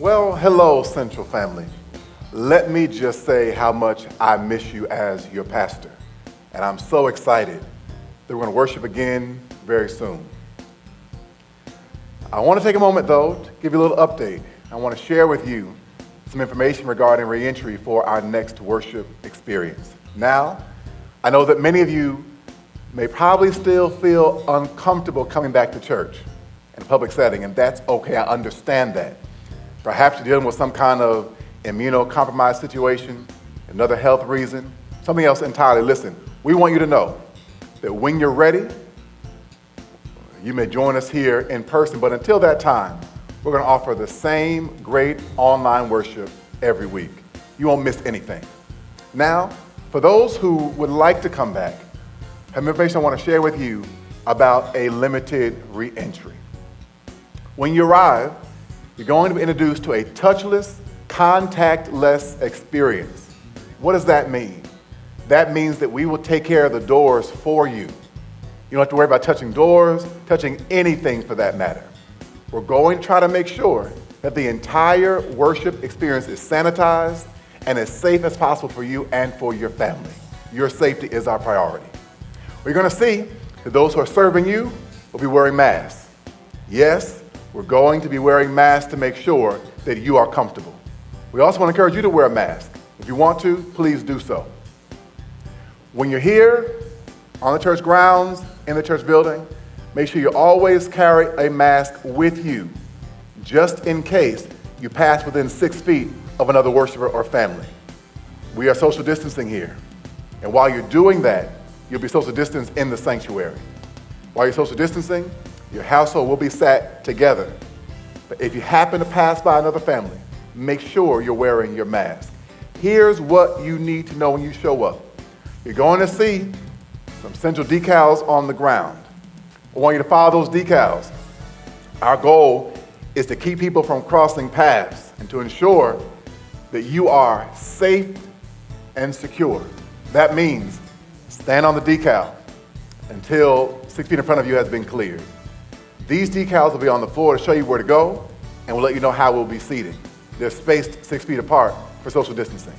Well, hello, Central family. Let me just say how much I miss you as your pastor. And I'm so excited that we're going to worship again very soon. I want to take a moment, though, to give you a little update. I want to share with you some information regarding reentry for our next worship experience. Now, I know that many of you may probably still feel uncomfortable coming back to church in a public setting, and that's okay. I understand that. Perhaps you're dealing with some kind of immunocompromised situation, another health reason, something else entirely. Listen, we want you to know that when you're ready, you may join us here in person, but until that time, we're going to offer the same great online worship every week. You won't miss anything. Now, for those who would like to come back, I have information I want to share with you about a limited re-entry. When you arrive, you're going to be introduced to a touchless, contactless experience. What does that mean? That means that we will take care of the doors for you. You don't have to worry about touching doors, touching anything for that matter. We're going to try to make sure that the entire worship experience is sanitized and as safe as possible for you and for your family. Your safety is our priority. We're going to see that those who are serving you will be wearing masks. Yes, we're going to be wearing masks to make sure that you are comfortable. We also want to encourage you to wear a mask. If you want to, please do so. When you're here, on the church grounds, in the church building, make sure you always carry a mask with you, just in case you pass within 6 feet of another worshiper or family. We are social distancing here. And while you're doing that, you'll be social distanced in the sanctuary. While you're social distancing, your household will be sat together. But if you happen to pass by another family, make sure you're wearing your mask. Here's what you need to know when you show up. You're going to see some central decals on the ground. I want you to follow those decals. Our goal is to keep people from crossing paths and to ensure that you are safe and secure. That means stand on the decal until 6 feet in front of you has been cleared. These decals will be on the floor to show you where to go, and we'll let you know how we'll be seating. They're spaced 6 feet apart for social distancing.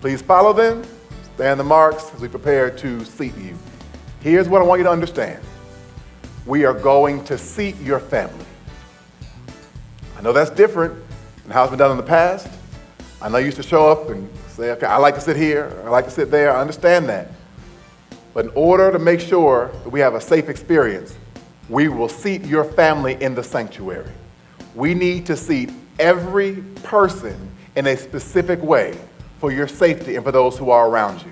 Please follow them, stand the marks as we prepare to seat you. Here's what I want you to understand. We are going to seat your family. I know that's different than how it's been done in the past. I know you used to show up and say, okay, I like to sit here, I like to sit there, I understand that. But in order to make sure that we have a safe experience, we will seat your family in the sanctuary. We need to seat every person in a specific way for your safety and for those who are around you.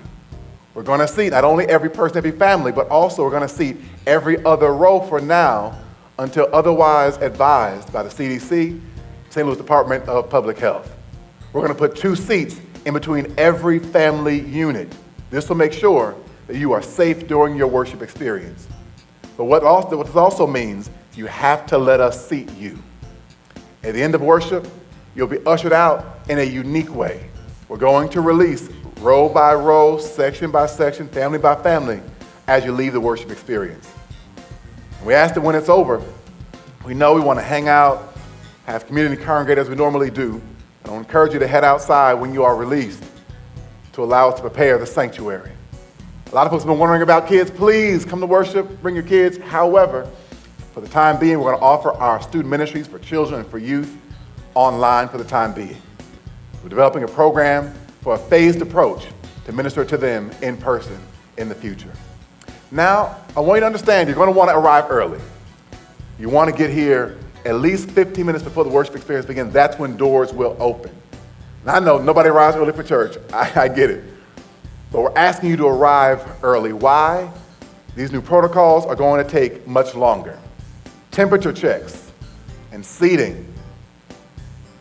We're going to seat not only every person, every family, but also we're going to seat every other row for now until otherwise advised by the CDC, St. Louis Department of Public Health. We're going to put 2 seats in between every family unit. This will make sure that you are safe during your worship experience. But what this also means, you have to let us seat you. At the end of worship, you'll be ushered out in a unique way. We're going to release row by row, section by section, family by family, as you leave the worship experience. And we ask that when it's over, we know we want to hang out, have community congregate as we normally do. And I encourage you to head outside when you are released to allow us to prepare the sanctuary. A lot of folks have been wondering about kids. Please come to worship, bring your kids. However, for the time being, we're going to offer our student ministries for children and for youth online for the time being. We're developing a program for a phased approach to minister to them in person in the future. Now, I want you to understand you're going to want to arrive early. You want to get here at least 15 minutes before the worship experience begins. That's when doors will open. And I know nobody arrives early for church. I get it. But we're asking you to arrive early. Why? These new protocols are going to take much longer. Temperature checks and seating,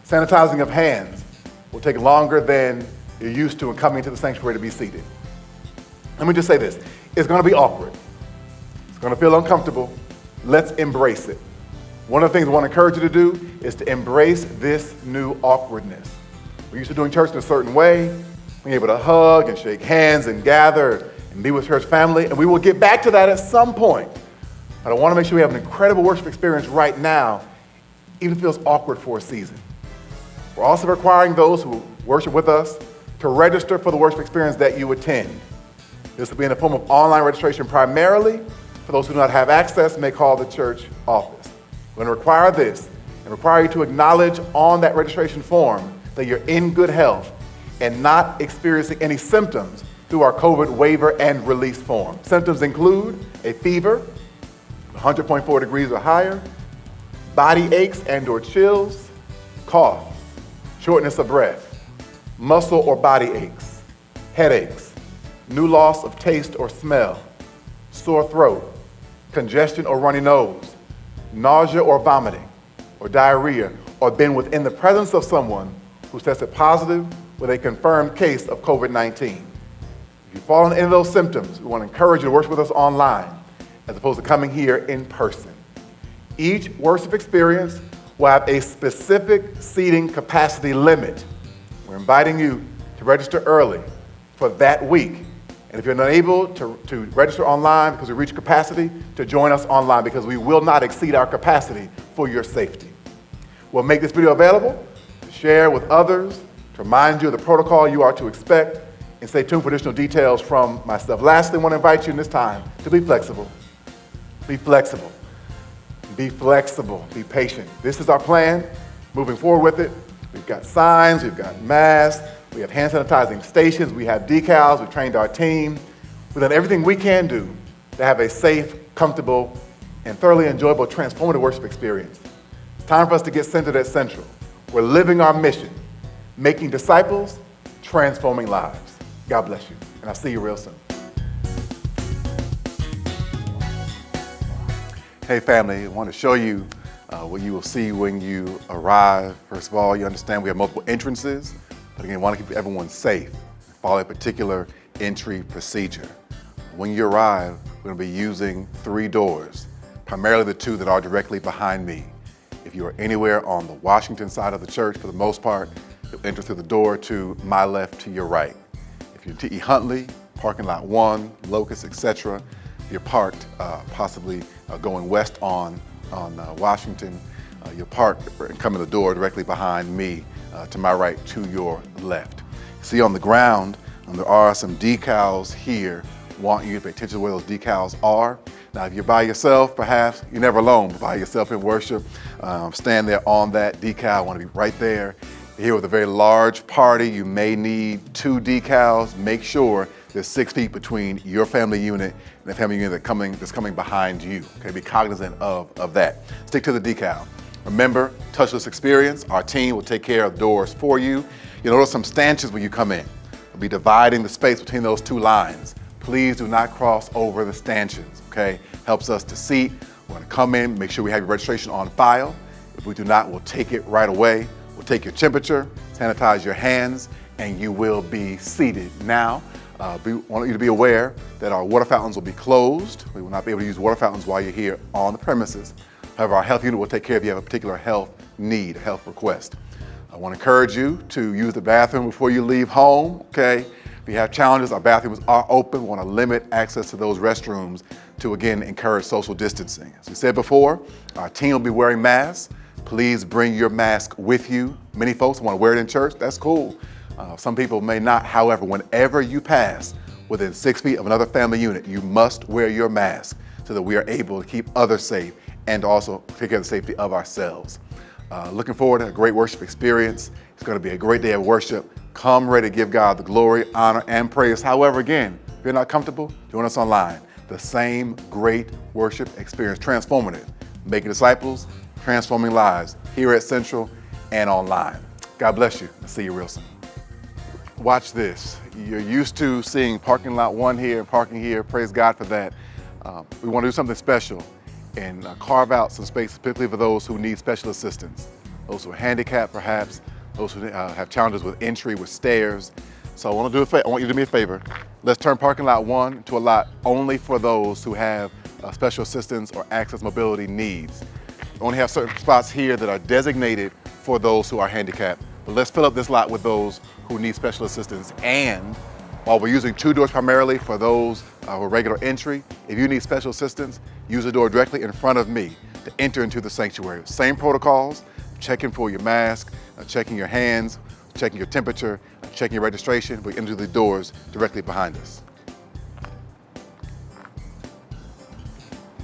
sanitizing of hands will take longer than you're used to in coming to the sanctuary to be seated. Let me just say this. It's going to be awkward. It's going to feel uncomfortable. Let's embrace it. One of the things I want to encourage you to do is to embrace this new awkwardness. We're used to doing church in a certain way, being able to hug and shake hands and gather and be with church family, and we will get back to that at some point. But I want to make sure we have an incredible worship experience right now, even if it feels awkward for a season. We're also requiring those who worship with us to register for the worship experience that you attend. This will be in the form of online registration primarily. For those who do not have access, may call the church office. We're going to require this and require you to acknowledge on that registration form that you're in good health and not experiencing any symptoms through our COVID waiver and release form. Symptoms include a fever, 100.4 degrees or higher, body aches and or chills, cough, shortness of breath, muscle or body aches, headaches, new loss of taste or smell, sore throat, congestion or runny nose, nausea or vomiting, or diarrhea, or been within the presence of someone who's tested positive with a confirmed case of COVID-19. If you fall on any of those symptoms, we want to encourage you to worship with us online as opposed to coming here in person. Each worship experience will have a specific seating capacity limit. We're inviting you to register early for that week. And if you're unable to register online because we reach capacity, to join us online because we will not exceed our capacity for your safety. We'll make this video available to share with others, to remind you of the protocol you are to expect, and stay tuned for additional details from myself. Lastly, I want to invite you in this time to be flexible. Be flexible. Be flexible. Be patient. This is our plan. Moving forward with it, we've got signs, we've got masks, we have hand sanitizing stations, we have decals, we've trained our team. We've done everything we can do to have a safe, comfortable, and thoroughly enjoyable, transformative worship experience. It's time for us to get centered at Central. We're living our mission, making disciples, transforming lives. God bless you, and I'll see you real soon. Hey family, I want to show you what you will see when you arrive. First of all, you understand we have multiple entrances, but again, we want to keep everyone safe. Follow a particular entry procedure. When you arrive, we're going to be using 3 doors, primarily the 2 that are directly behind me. If you are anywhere on the Washington side of the church, for the most part, you'll enter through the door to my left, to your right. If you're to E. Huntley, parking lot 1, Locust, etc., you're parked possibly going west on Washington, you're parked and come in the door directly behind me, to my right, to your left. See on the ground, there are some decals here. Want you to pay attention to where those decals are. Now, if you're by yourself, perhaps you're never alone, but by yourself in worship, stand there on that decal. I want to be right there. Here with a very large party, you may need 2 decals. Make sure there's 6 feet between your family unit and the family unit that's coming behind you. Okay, be cognizant of that. Stick to the decal. Remember, touchless experience. Our team will take care of doors for you. You'll notice some stanchions when you come in. We'll be dividing the space between those 2 lines. Please do not cross over the stanchions, okay? Helps us to seat. We're gonna come in, make sure we have your registration on file. If we do not, we'll take it right away. We'll take your temperature, sanitize your hands, and you will be seated. Now, we want you to be aware that our water fountains will be closed. We will not be able to use water fountains while you're here on the premises. However, our health unit will take care if you have a particular health need, a health request. I want to encourage you to use the bathroom before you leave home, okay? If you have challenges, our bathrooms are open. We want to limit access to those restrooms to, again, encourage social distancing. As we said before, our team will be wearing masks. Please bring your mask with you. Many folks want to wear it in church. That's cool. Some people may not. However, whenever you pass within 6 feet of another family unit, you must wear your mask so that we are able to keep others safe and also take care of the safety of ourselves. Looking forward to a great worship experience. It's going to be a great day of worship. Come ready to give God the glory, honor, and praise. However, again, if you're not comfortable, join us online. The same great worship experience, transformative, making disciples, transforming lives here at Central and online. God bless you. I'll see you real soon. Watch this. You're used to seeing parking lot 1 here and parking here. Praise God for that. We want to do something special and carve out some space, particularly for those who need special assistance, those who are handicapped perhaps, those who have challenges with entry, with stairs. So I want you to do me a favor. Let's turn parking lot 1 into a lot only for those who have special assistance or access mobility needs. We only have certain spots here that are designated for those who are handicapped, but let's fill up this lot with those who need special assistance. And while we're using 2 doors primarily for those who are regular entry, if you need special assistance, use the door directly in front of me to enter into the sanctuary. Same protocols, check in for your mask, checking your hands, checking your temperature, checking your registration. We enter the doors directly behind us.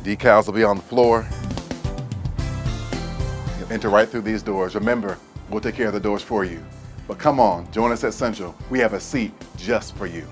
Decals will be on the floor. You'll enter right through these doors. Remember, we'll take care of the doors for you. But come on, join us at Central. We have a seat just for you.